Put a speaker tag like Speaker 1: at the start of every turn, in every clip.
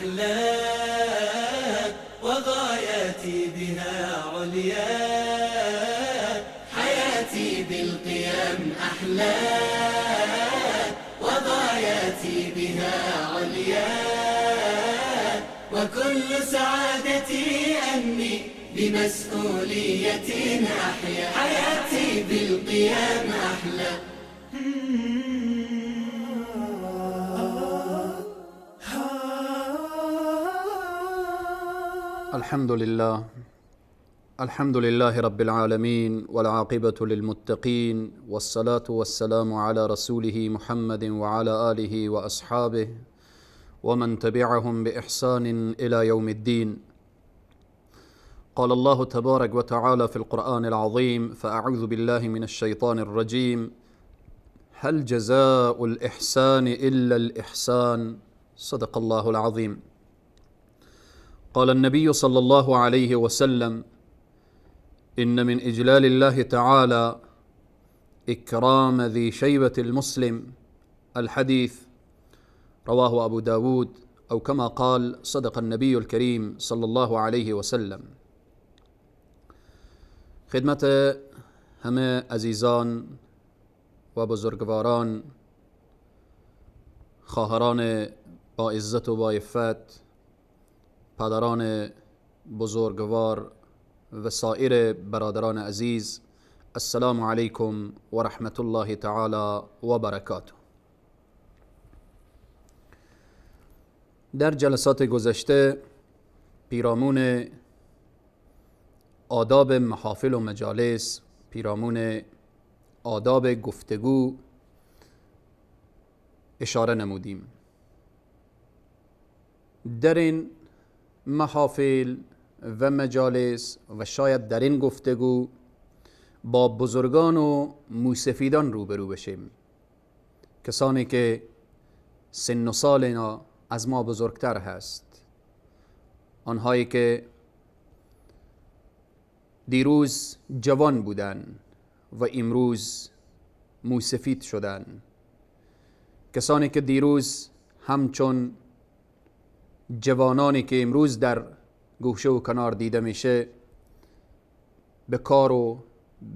Speaker 1: أحلى وغاياتي بها عليا، حياتي بالقيم أحلى وغاياتي بها عليا، وكل سعادتي أني بمسؤولية أحيا، حياتي بالقيم أحلى.
Speaker 2: الحمد لله رب العالمين، والعاقبة للمتقين، والصلاة والسلام على رسوله محمد وعلى آله وأصحابه ومن تبعهم بإحسان إلى يوم الدين. قال الله تبارك وتعالى في القرآن العظيم: فأعوذ بالله من الشيطان الرجيم، هل جزاء الإحسان إلا الإحسان؟ صدق الله العظيم. قال النبي صلى الله عليه وسلم: إن من إجلال الله تعالى إكرام ذي شيبة المسلم. الحديث رواه أبو داود، أو كما قال صدق النبي الكريم صلى الله عليه وسلم. خدمت همه عزیزان و بزرگواران، خواهران با عزت و با عفت، پدران بزرگوار و سایر برادران عزیز، السلام علیکم و رحمت الله تعالی و برکاته. در جلسات گذشته پیرامون آداب محافل و مجالس، پیرامون آداب گفتگو اشاره نمودیم. در این محافل و مجالس و شاید در این گفتگو با بزرگان و موسفیدان روبرو بشیم، کسانی که سن و سال اینا از ما بزرگتر هست، آنهایی که دیروز جوان بودن و امروز موسفید شدن، کسانی که دیروز همچون جوانانی که امروز در گوشه و کنار دیده میشه به کار و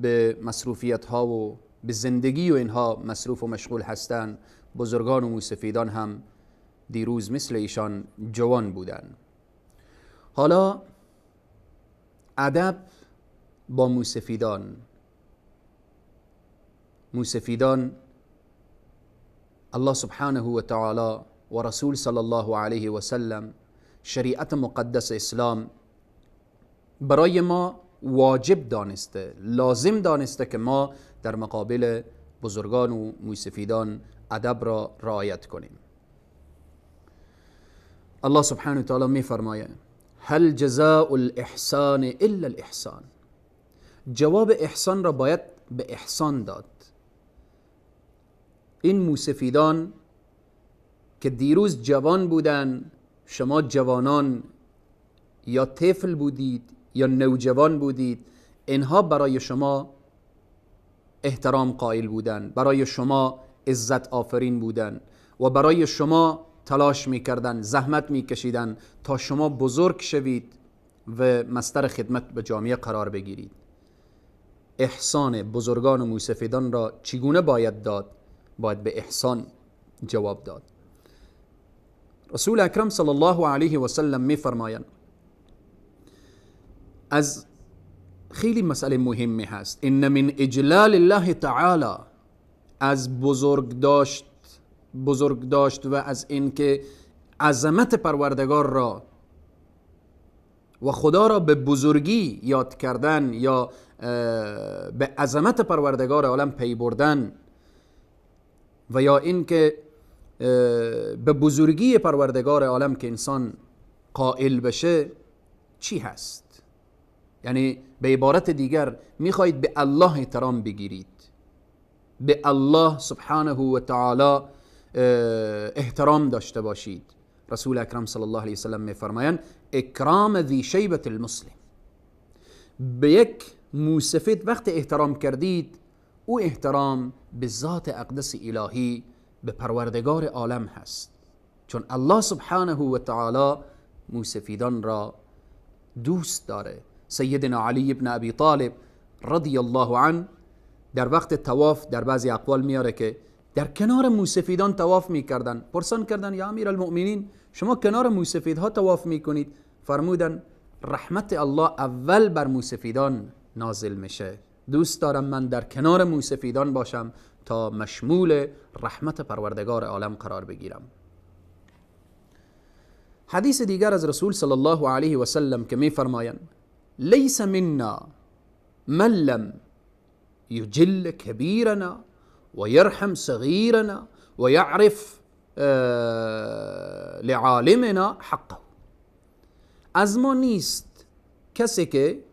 Speaker 2: به مصروفیت ها و به زندگی و اینها مصروف و مشغول هستند. بزرگان و موسفیدان هم دیروز مثل ایشان جوان بودن. حالا ادب با موسفیدان الله سبحانه و تعالی و رسول صلی الله علیه و سلم، شریعت مقدس اسلام برای ما واجب دانسته، لازم دانسته که ما در مقابل بزرگان و موسفیدان ادب را رعایت کنیم. الله سبحانه و تعالی می فرماید: هل جزاء الاحسان الا الاحسان. جواب احسان را باید به احسان داد. این موسفیدان که دیروز جوان بودن، شما جوانان یا طفل بودید یا نوجوان بودید، اینها برای شما احترام قائل بودن، برای شما عزت آفرین بودن و برای شما تلاش میکردن، زحمت میکشیدن تا شما بزرگ شوید و مستر خدمت به جامعه قرار بگیرید. احسان بزرگان و موسفیدان را چگونه باید داد؟ باید به احسان جواب داد. رسول اکرم صلی الله علیه و سلم می فرمایند از خیلی مسئله مهمی هست: ان من اجلال الله تعالی، از بزرگ داشت و از اینکه عظمت پروردگار را و خدا را به بزرگی یاد کردن یا به عظمت پروردگار عالم پی بردن، و یا اینکه به بزرگی پروردگار عالم که انسان قائل بشه چی هست؟ یعنی به عبارت دیگر میخواهید به الله احترام بگیرید، به الله سبحانه و تعالی احترام داشته باشید. رسول اکرم صلی الله علیه و سلم میفرمایند: اکرام ذی شیبة المسلم. به یک موسفید وقت احترام کردید، او احترام به ذات اقدس الهی، به پروردگار عالم هست. چون الله سبحانه و تعالی موسفیدان را دوست داره. سیدنا علی ابن ابی طالب رضی الله عنه در وقت طواف در بعضی اقوال میاره که در کنار موسفیدان طواف میکردن. پرسان کردن یا امیر المؤمنین شما کنار موسفیدها طواف میکنید؟ فرمودن رحمت الله اول بر موسفیدان نازل میشه. دوست دارم من در کنار موسفیدان باشم تا مشمول رحمت پروردگار عالم قرار بگیرم. حدیث دیگر از رسول صلی الله علیه و سلم که می فرمایند لیس منا من لم یجل کبیرنا و یرحم صغیرنا و یعرف لعالمنا حقه. از ما نیست کسی که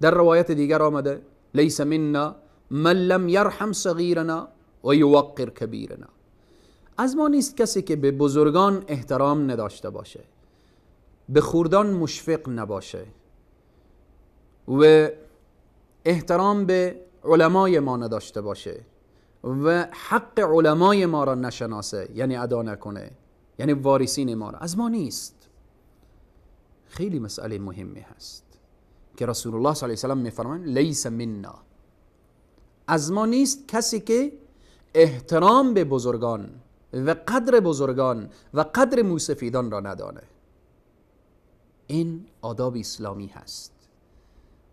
Speaker 2: در روایت دیگر آمده لیس منا من لم یرحم صغیرنا و یوقر کبیرنا. از ما نیست کسی که به بزرگان احترام نداشته باشه، به خردان مشفق نباشه و احترام به علمای ما نداشته باشه و حق علمای ما را نشناسه، یعنی ادا نکنه، یعنی وارثین ما را. از ما نیست. خیلی مسئله مهمی هست که رسول الله صلی الله علیه و سلم میفرمایند لیس منا. از ما نیست کسی که احترام به بزرگان و قدر بزرگان و قدر موسفیدان را ندانه. این آداب اسلامی هست.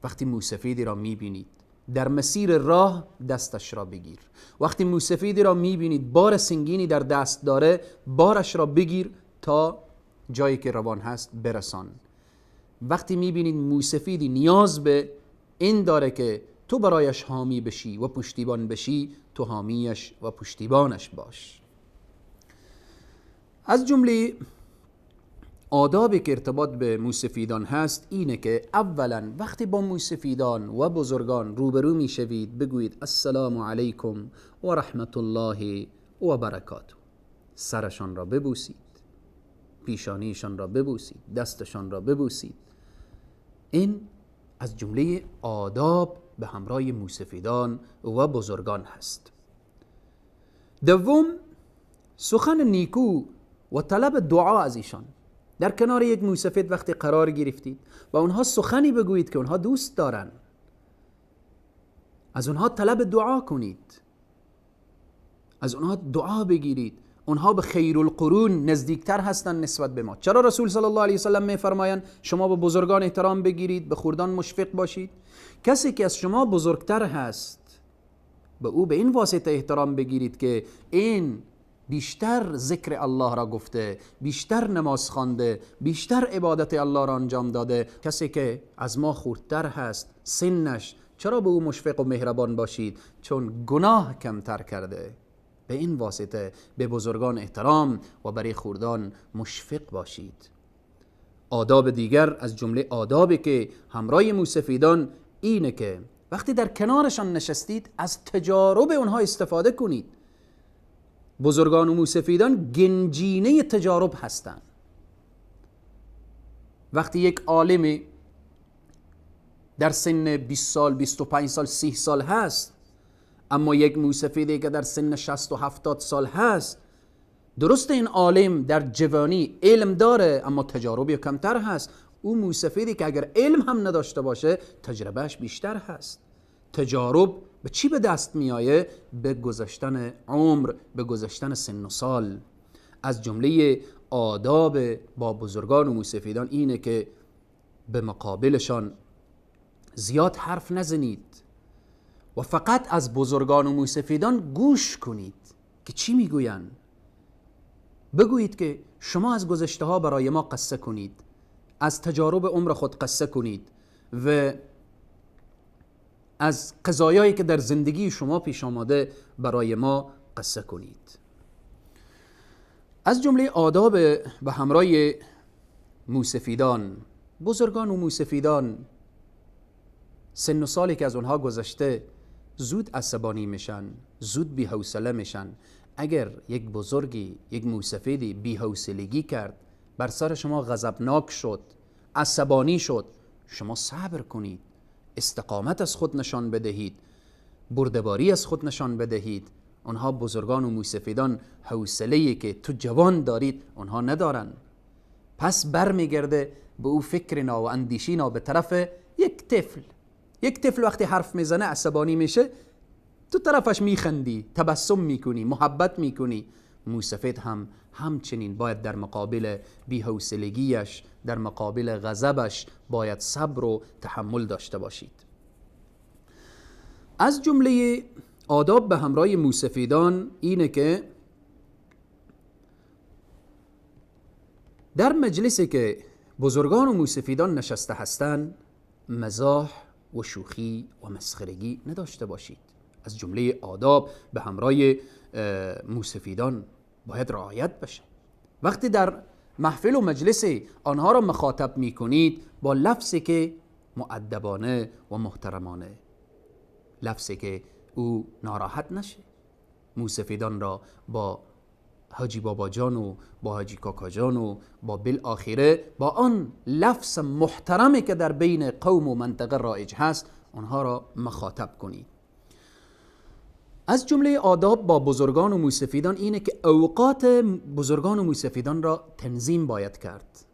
Speaker 2: وقتی موسفیدی را میبینید در مسیر راه دستش را بگیر. وقتی موسفیدی را میبینید بار سنگینی در دست داره بارش را بگیر تا جایی که روان هست برسان. وقتی میبینید موسفیدی نیاز به این داره که تو برایش حامی بشی و پشتیبان بشی، تو حامیش و پشتیبانش باش. از جمله آدابی که ارتباط به موسفیدان هست اینه که اولا وقتی با موسفیدان و بزرگان روبرو میشوید بگویید السلام علیکم و رحمت الله و برکاته. سرشان را ببوسید، پیشانیشان را ببوسید، دستشان را ببوسید. این از جمله آداب به همراه موسفیدان و بزرگان هست. دوم، سخن نیکو و طلب دعا از ایشان. در کنار یک موسفید وقتی قرار گرفتید و اونها سخنی بگویید که اونها دوست دارن، از اونها طلب دعا کنید، از اونها دعا بگیرید. اونها به خیر القرون نزدیکتر هستن نسبت به ما. چرا رسول صلی الله علیه و سلم میفرمایند شما به بزرگان احترام بگیرید، به خردان مشفق باشید؟ کسی که از شما بزرگتر هست به او به این واسطه احترام بگیرید که این بیشتر ذکر الله را گفته، بیشتر نماز خوانده، بیشتر عبادت الله را انجام داده. کسی که از ما خردتر هست سنش، چرا به او مشفق و مهربان باشید؟ چون گناه کمتر کرده. به این واسطه به بزرگان احترام و برای خردان مشفق باشید. آداب دیگر از جمله آدابی که همراه موسفیدان اینه که وقتی در کنارشان نشستید از تجارب اونها استفاده کنید. بزرگان و موسفیدان گنجینه تجارب هستند. وقتی یک عالم در سن 20 سال، 25 سال، 30 سال هست، اما یک موسفیدی که در سن 60 و 70 سال هست، درست این عالم در جوانی علم داره اما تجاربی کمتر هست. او موسفیدی که اگر علم هم نداشته باشه تجربهش بیشتر هست. تجارب به چی به دست می آیه؟ به گذشتن عمر، به گذشتن سن و سال. از جمله آداب با بزرگان و موسفیدان اینه که به مقابلشان زیاد حرف نزنید و فقط از بزرگان و موسفیدان گوش کنید که چی میگوین. بگویید که شما از گذشته ها برای ما قصه کنید، از تجارب عمر خود قصه کنید و از قضایایی که در زندگی شما پیش آمده برای ما قصه کنید. از جمله آداب به همراه موسفیدان، بزرگان و موسفیدان، سن و سالی که از اونها گذشته زود عصبانی میشن، زود بی‌حوصله میشن. اگر یک بزرگی، یک موسفیدی بی‌حوصلگی کرد، بر سر شما غضبناک شد، عصبانی شد، شما صبر کنید، استقامت از خود نشان بدهید، بردباری از خود نشان بدهید اونها بزرگان و موسفیدان حوصله‌ای که تو جوان دارید اونها ندارن. پس برمیگرده به او فکرنا و اندیشینا به طرف یک طفل. یک طفل وقتی حرف میزنه عصبانی میشه، تو طرفش میخندی، تبسم میکنی، محبت میکنی. موسفید هم همچنین باید در مقابل بی‌حوصلگیش، در مقابل غضبش باید صبر و تحمل داشته باشید. از جمله آداب به همراه موسفیدان اینه که در مجلسی که بزرگان و موسفیدان نشسته هستند مزاح و شوخی و مسخرگی نداشته باشید. از جمله آداب به همراه موسفیدان باید رعایت بشه. وقتی در محفل و مجلس آنها را مخاطب می کنید با لفظی که مؤدبانه و محترمانه، لفظی که او ناراحت نشه. موسفیدان را با حاجی بابا جان و با حاجی کاکا جان و با بالآخره با آن لفظ محترمی که در بین قوم و منطقه رایج هست آنها را مخاطب کنید. از جمله آداب با بزرگان و موسفیدان اینه که اوقات بزرگان و موسفیدان را تنظیم باید کرد.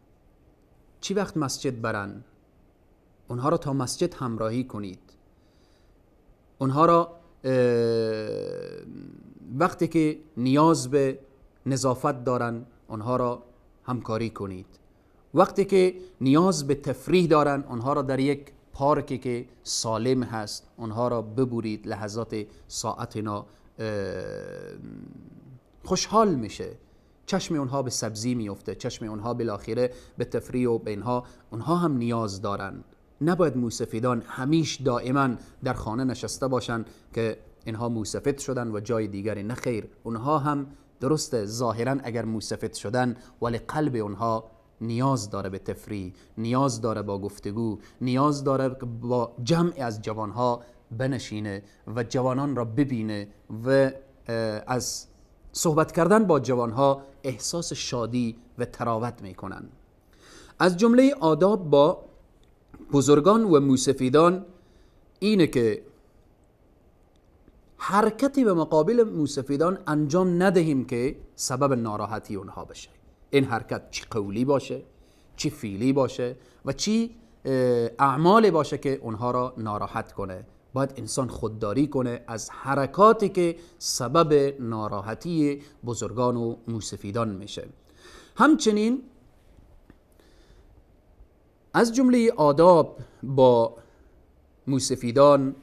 Speaker 2: چی وقت مسجد برن اونها را تا مسجد همراهی کنید. اونها را وقتی که نیاز به نظافت دارن اونها را همکاری کنید. وقتی که نیاز به تفریح دارن اونها را در یک پارکی که سالم هست اونها را ببرید. لحظات ساعت اینا خوشحال میشه، چشم اونها به سبزی میفته، چشم اونها بالاخره به تفریح و به اینها. اونها هم نیاز دارن. نباید موسفیدان همیش دائما در خانه نشسته باشن که اینها موسفید شدن و جای دیگری. نه خیر، اونها هم درسته ظاهرا اگر موسفید شدن ولی قلب اونها نیاز داره به تفریح، نیاز داره با گفتگو، نیاز داره با جمع از جوانها بنشینه و جوانان را ببینه و از صحبت کردن با جوانها احساس شادی و تراوت میکنن. از جمله آداب با بزرگان و موسفیدان اینه که حرکتی به مقابل موسفیدان انجام ندهیم که سبب ناراحتی اونها بشه. این حرکت چی قولی باشه، چی فعلی باشه و چی اعمال باشه که اونها را ناراحت کنه. باید انسان خودداری کنه از حرکاتی که سبب ناراحتی بزرگان و موسفیدان میشه. همچنین از جمله آداب با موسفیدان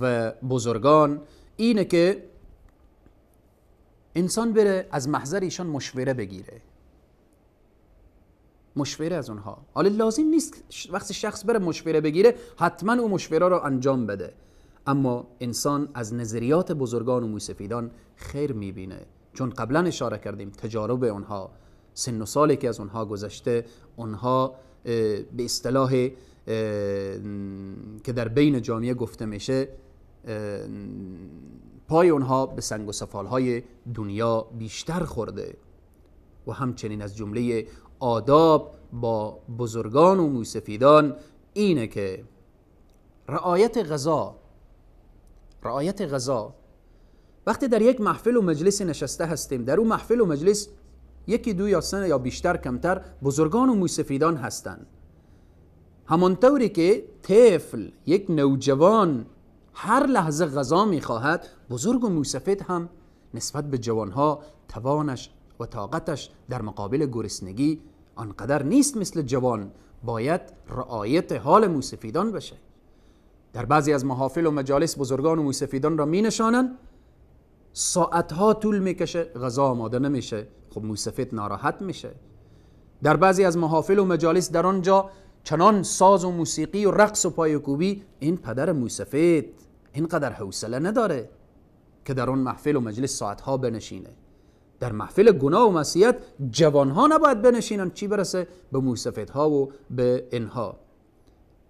Speaker 2: و بزرگان اینه که انسان بره از محضر ایشان مشوره بگیره، مشوره از اونها. حالا لازم نیست وقتی شخص بره مشوره بگیره حتما او مشوره رو انجام بده، اما انسان از نظریات بزرگان و موسفیدان خیر میبینه، چون قبلا اشاره کردیم تجارب اونها، سن و سالی که از اونها گذشته، اونها به اصطلاح که در بین جامعه گفته میشه پای اونها به سنگ و سفالهای دنیا بیشتر خورده. و همچنین از جمله آداب با بزرگان و موسفیدان اینه که رعایت غذا. وقتی در یک محفل و مجلس نشسته هستیم، در اون محفل و مجلس یکی دو یا سه یا بیشتر کمتر بزرگان و موسفیدان هستند. همانطوری که طفل، یک نوجوان هر لحظه غذا میخواهد، بزرگ و موسفید هم نسبت به جوانها توانش و طاقتش در مقابل گرسنگی آنقدر نیست مثل جوان. باید رعایت حال موسفیدان بشه. در بعضی از محافل و مجالس بزرگان و موسفیدان را می نشانن، ساعتها طول میکشه، غذا آماده نمیشه، خب موسفید ناراحت میشه. در بعضی از محافل و مجالس در آنجا چنان ساز و موسیقی و رقص و پایکوبی، این پدر موسفید اینقدر حوصله نداره که در اون محفل و مجلس ساعتها بنشینه. در محفل گناه و معصیت جوانها نباید بنشینن، چی برسه به موسفیدها و به اینها.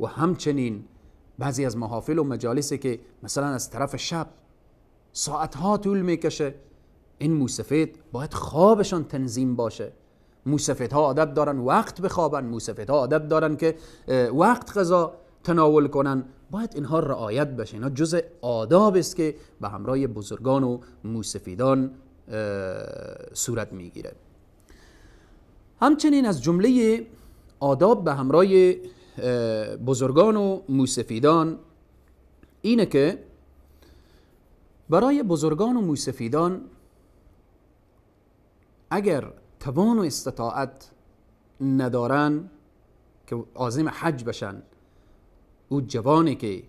Speaker 2: و همچنین بعضی از محافل و مجالسی که مثلا از طرف شب ساعتها طول میکشه، این موسفید باید خوابشان تنظیم باشه. موسفیدها عادت دارن وقت بخوابن، موسفیدها عادت دارن که وقت غذا تناول کنن، باید اینها رعایت بشه. اینا جزء آداب است که به همراه بزرگان و موسفیدان صورت میگیره. همچنین از جمله آداب به همراه بزرگان و موسفیدان اینه که برای بزرگان و موسفیدان اگر توان و استطاعت ندارن که عازم حج بشن، او جوانی که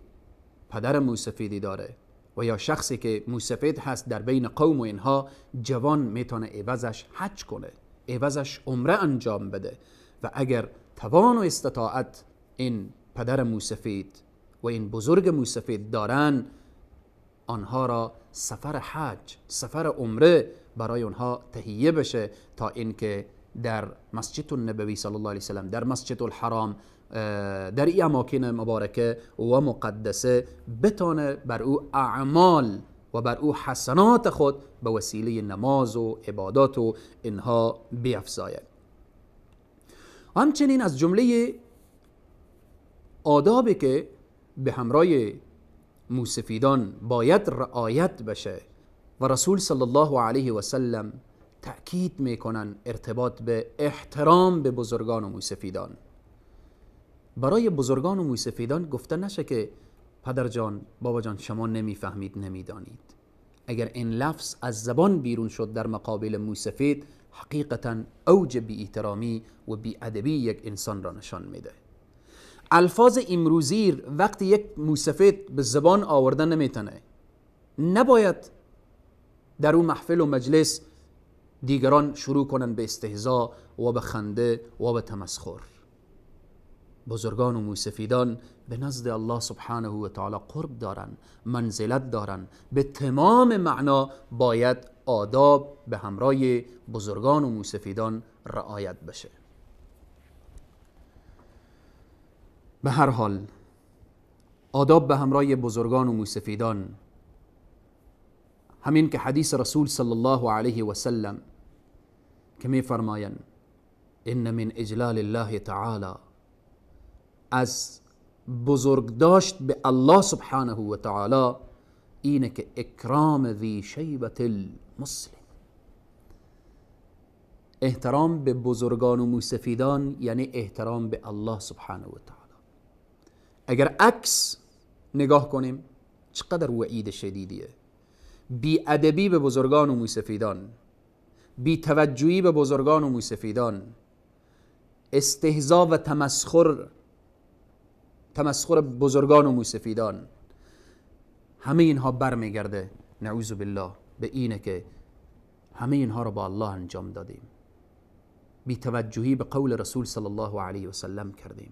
Speaker 2: پدر موسفیدی داره و یا شخصی که موسفید هست در بین قوم و اینها، جوان میتونه عوضش حج کنه، عوضش عمره انجام بده. و اگر توان و استطاعت این پدر موسفید و این بزرگ موسفید دارن، آنها را سفر حج، سفر عمره برای آنها تهیه بشه تا اینکه در مسجد النبوی صلی الله علیه وسلم، در مسجد الحرام، در این اماکن مبارکه و مقدسه بتونه بر او اعمال و بر او حسنات خود به وسیله نماز و عبادات و اینها بیفزاید. همچنین از جمله آدابی که به همراه موسفیدان باید رعایت بشه و رسول صلی الله علیه و سلم تأکید میکنن ارتباط به احترام به بزرگان و موسفیدان. برای بزرگان و موسفیدان گفته نشه که پدر جان، بابا جان، شما نمیفهمید، نمیدانید. اگر این لفظ از زبان بیرون شد در مقابل موسفید، حقیقتا اوج بی احترامی و بی ادبی یک انسان را نشان میده. الفاظ امروزی وقتی یک موسفید به زبان آوردن نمیتونه، نباید در اون محفل و مجلس دیگران شروع کنن به استهزا و به خنده و به تمسخر. بزرگان و موسفیدان به نزد الله سبحانه و تعالی قرب دارن، منزلت دارن. به تمام معنا باید آداب به همراه بزرگان و موسفیدان رعایت بشه. به هر حال آداب به همراه بزرگان و موسفیدان، همین که حدیث رسول صلی الله علیه و سلم که می فرمایند ان من اجلال الله تعالی، از بزرگ داشت به الله سبحانه و تعالی اینه که اکرام ذی شیبت المسلم. احترام به بزرگان و موسفیدان یعنی احترام به الله سبحانه و تعالی. اگر عکس نگاه کنیم چقدر وعید شدیدیه. بی ادبی به بزرگان و موسفیدان، بی توجهی به بزرگان و موسفیدان، استهزا و تمسخر بزرگان و موسفیدان، همه اینها برمیگرده نعوذ بالله به اینه که همه اینها را با الله انجام دادیم، بی توجهی به قول رسول صلی الله علیه و سلم کردیم.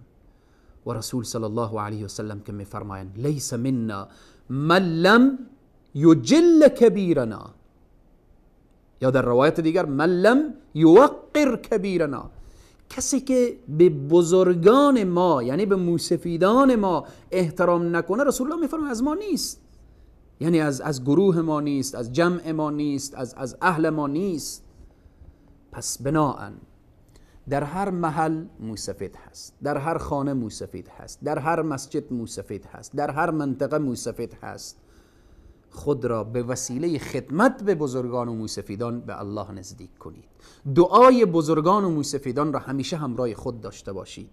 Speaker 2: و رسول صلی الله علیه و سلم که میفرمایند لیس منا من لم یجل کبیرنا، یا در روایت دیگر من لم یوقر کبیرنا، کسی که به بزرگان ما یعنی به موسفیدان ما احترام نکنه، رسول الله میفرماید از ما نیست، یعنی از گروه ما نیست، از جمع ما نیست، از اهل ما نیست. پس بناءً در هر محل موسفید هست، در هر خانه موسفید هست، در هر مسجد موسفید هست، در هر منطقه موسفید هست. خود را به وسیله خدمت به بزرگان و موسفیدان به الله نزدیک کنید. دعای بزرگان و موسفیدان را همیشه همراه خود داشته باشید.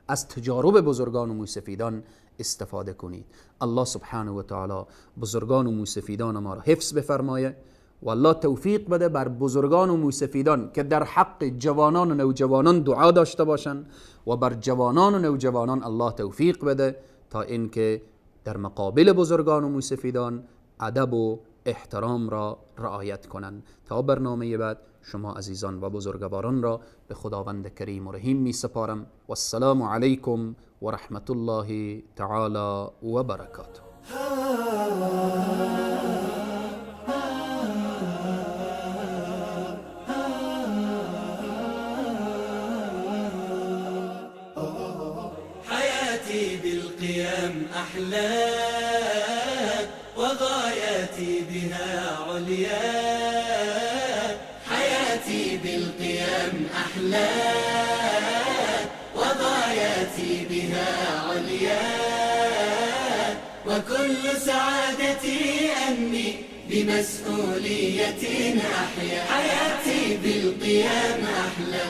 Speaker 2: از تجارب بزرگان و موسفیدان استفاده کنید. الله سبحانه و تعالی بزرگان و موسفیدان ما را حفظ بفرمایه و الله توفیق بده بر بزرگان و موسفیدان که در حق جوانان و نوجوانان دعا داشته باشند و بر جوانان و نوجوانان الله توفیق بده تا اینکه در مقابل بزرگان و موسفیدان ادب و احترام را رعایت کنند. تا برنامه بعد شما عزیزان و بزرگواران را به خداوند کریم و رحیم می سپارم. و السلام علیکم و رحمت الله تعالی و برکاته.
Speaker 1: حياتي بالقيم أحلى وغاياتي بها عليا، حياتي بالقيم أحلى وغاياتي بها عليا. وكل سعادتي أني بمسؤولية أحيا، حياتي بالقيام أحلى.